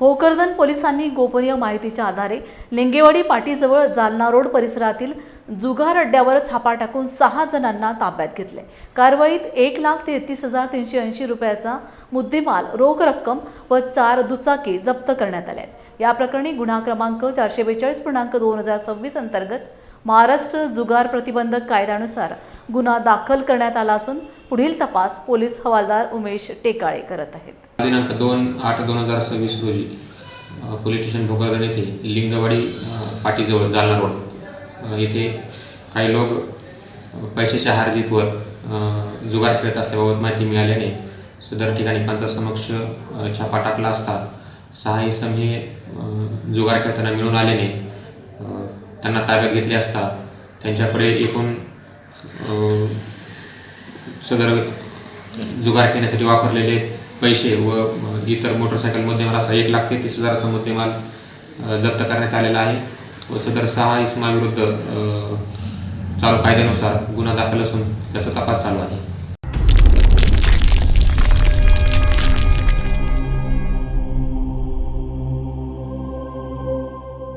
भोकरदन पोलिसांनी गोपनीय माहितीच्या आधारे लिंगेवाडी पाटीजवळ जालना रोड परिसरातील जुगार अड्ड्यावर छापा टाकून 6 जणांना ताब्यात घेतले। कारवाईत 1,33,380 रुपयाचा मुद्देमाल, रोख रक्कम व 4 दुचाकी जप्त करण्यात आल्या। या प्रकरणी गुन्हा क्रमांक 442/2026 अंतर्गत महाराष्ट्र जुगार प्रतिबंधक कायद्यानुसार गुन्हा दाखल करण्यात आला असून पुढील तपास पोलीस हवालदार उमेश टेकाळे करत आहेत। दिनांक 2/8/2026 रोजी पोलीस स्टेशन भोकरदन येथे लिंगवाडी पाटीजवळ जालना रोड येथे काही लोक पैशाच्या हारजीतवर जुगार खेळत असल्याबाबत माहिती मिळाल्याने सदर ठिकाणी पंचासमक्ष छापा टाकला असता 6 इसम हे जुगार खेळताना मिळून आल्याने त्यांना ताब्यात घेतले असता त्यांच्याकडे एकूण सदर जुगार खेळण्यासाठी वापरलेले पैसे व इतर मोटरसायकल मुद्देमाल असा 1,33,000चा मुद्देमाल जप्त करण्यात आलेला आहे व सदर 6 इसमाविरुद्ध चालू कायद्यानुसार गुन्हा दाखल असून त्याचा तपास चालू आहे।